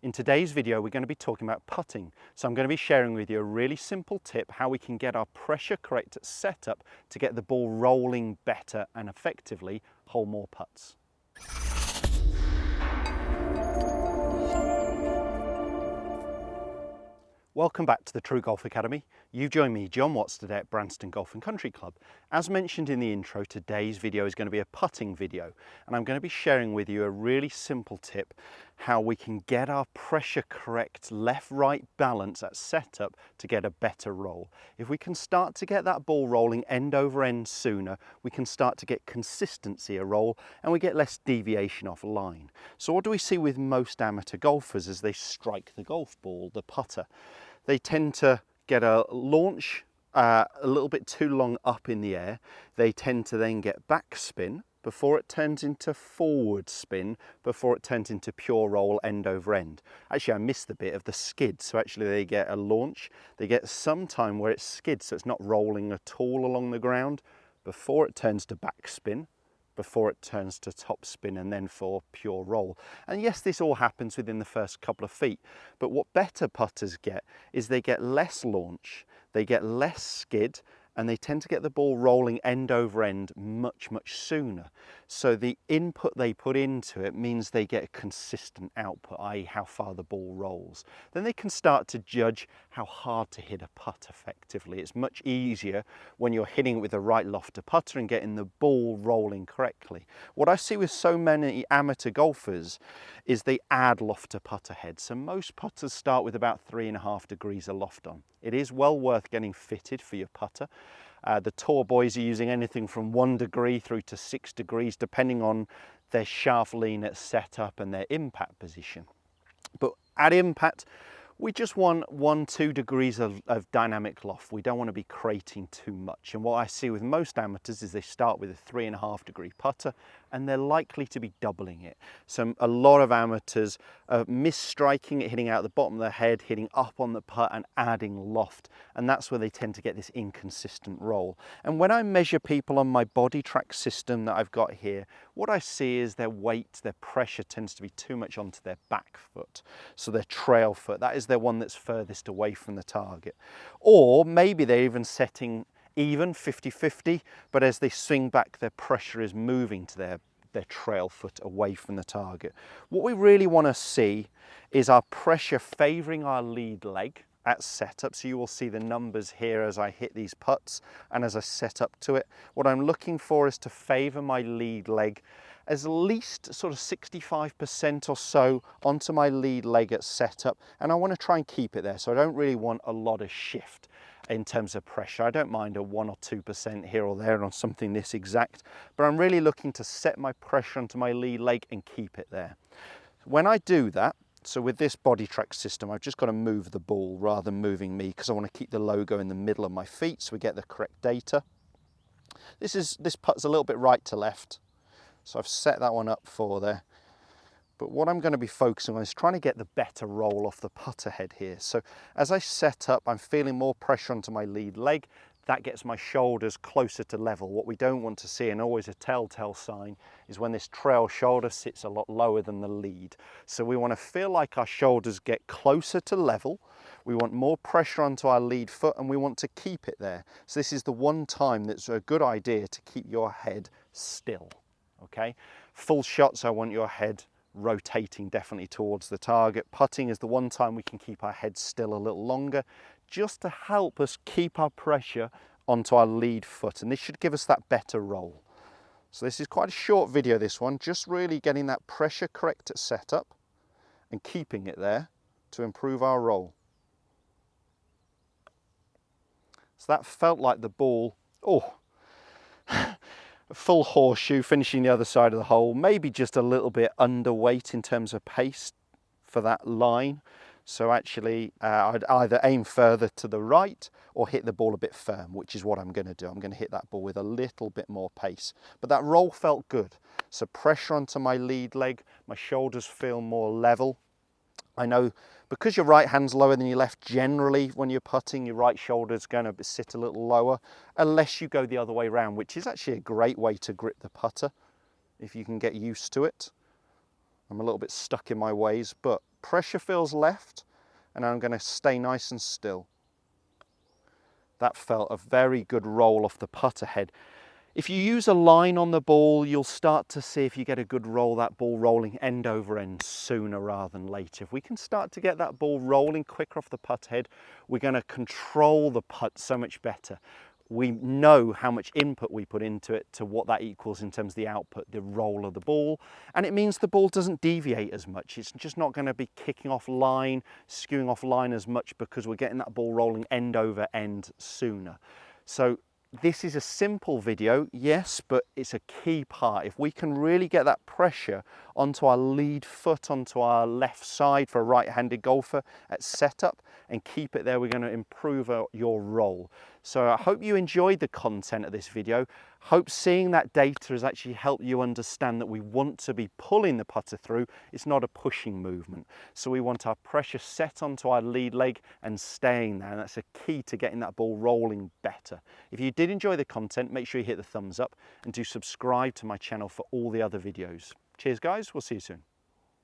In today's video, we're going to be talking about putting. So I'm going to be sharing with you a really simple tip how we can get our pressure correct setup to get the ball rolling better and effectively hole more putts. Welcome back to the TruGolf Academy. You've joined me, Jon Watts, today at Branston Golf and Country Club. As mentioned in the intro, today's video is going to be a putting video, and I'm going to be sharing with you a really simple tip how we can get our pressure correct left-right balance at setup to get a better roll. If we can start to get that ball rolling end over end sooner, we can start to get consistency a roll and we get less deviation off line. So what do we see with most amateur golfers as they strike the golf ball, the putter? They tend to get a launch a little bit too long up in the air. They tend to then get backspin before it turns into forward spin, before it turns into pure roll end over end. Actually, I missed the bit of the skid. So actually they get a launch, they get some time where it skids, so it's not rolling at all along the ground, before it turns to backspin, before it turns to top spin, and then for pure roll. And yes, this all happens within the first couple of feet, but what better putters get is they get less launch, they get less skid, and they tend to get the ball rolling end over end much sooner. So the input they put into it means they get a consistent output, i.e. how far the ball rolls. Then they can start to judge how hard to hit a putt effectively. It's much easier when you're hitting it with the right loft to putter and getting the ball rolling correctly. What I see with so many amateur golfers is they add loft to putter head. So most putters start with about 3.5 degrees of loft on. It is well worth getting fitted for your putter. The tour boys are using anything from 1 degree through to 6 degrees, depending on their shaft lean at setup and their impact position. But at impact, we just want 1-2 degrees of dynamic loft. We don't want to be crating too much. And what I see with most amateurs is they start with a 3.5 degree putter and they're likely to be doubling it. So a lot of amateurs are misstriking it, hitting out the bottom of the head, hitting up on the putt and adding loft. And that's where they tend to get this inconsistent roll. And when I measure people on my body track system that I've got here, what I see is their weight, their pressure tends to be too much onto their back foot. So their trail foot, that is their one that's furthest away from the target. Or maybe they're even setting even 50-50, but as they swing back, their pressure is moving to their trail foot away from the target. What we really want to see is our pressure favouring our lead leg at setup. So you will see the numbers here as I hit these putts and as I set up to it. What I'm looking for is to favour my lead leg as least sort of 65% or so onto my lead leg at setup, and I want to try and keep it there. So I don't really want a lot of shift in terms of pressure. I don't mind a 1 or 2% here or there on something this exact, but I'm really looking to set my pressure onto my lead leg and keep it there. When I do that, so with this body track system, I've just got to move the ball rather than moving me, because I want to keep the logo in the middle of my feet so we get the correct data. This putt's a little bit right to left, so I've set that one up for there. But what I'm going to be focusing on is trying to get the better roll off the putter head here. So as I set up, I'm feeling more pressure onto my lead leg. That gets my shoulders closer to level. What we don't want to see, and always a telltale sign, is when this trail shoulder sits a lot lower than the lead. So we want to feel like our shoulders get closer to level. We want more pressure onto our lead foot and we want to keep it there. So this is the one time that's a good idea to keep your head still, okay? Full shots, I want your head rotating definitely towards the target. Putting is the one time we can keep our head still a little longer, just to help us keep our pressure onto our lead foot, and this should give us that better roll. So this is quite a short video, this one, just really getting that pressure correct at setup and keeping it there to improve our roll. So that felt like the ball, a full horseshoe, finishing the other side of the hole, maybe just a little bit underweight in terms of pace for that line. So actually I'd either aim further to the right or hit the ball a bit firm, which is what I'm going to do. I'm going to hit that ball with a little bit more pace. But that roll felt good. So pressure onto my lead leg, my shoulders feel more level. I know because your right hand's lower than your left, generally when you're putting, your right shoulder's going to sit a little lower, unless you go the other way around, which is actually a great way to grip the putter if you can get used to it. I'm a little bit stuck in my ways, but pressure feels left, and I'm going to stay nice and still. That felt a very good roll off the putter head. If you use a line on the ball, you'll start to see, if you get a good roll, that ball rolling end over end sooner rather than later. If we can start to get that ball rolling quicker off the putt head, we're going to control the putt so much better. We know how much input we put into it to what that equals in terms of the output, the roll of the ball. And it means the ball doesn't deviate as much. It's just not going to be kicking off line, skewing off line as much, because we're getting that ball rolling end over end sooner. So this is a simple video, yes, but it's a key part. If we can really get that pressure onto our lead foot, onto our left side for a right-handed golfer at setup, and keep it there, we're going to improve your roll. So I hope you enjoyed the content of this video. Hope seeing that data has actually helped you understand that we want to be pulling the putter through. It's not a pushing movement. So we want our pressure set onto our lead leg and staying there. And that's a key to getting that ball rolling better. If you did enjoy the content, make sure you hit the thumbs up and do subscribe to my channel for all the other videos. Cheers guys, we'll see you soon.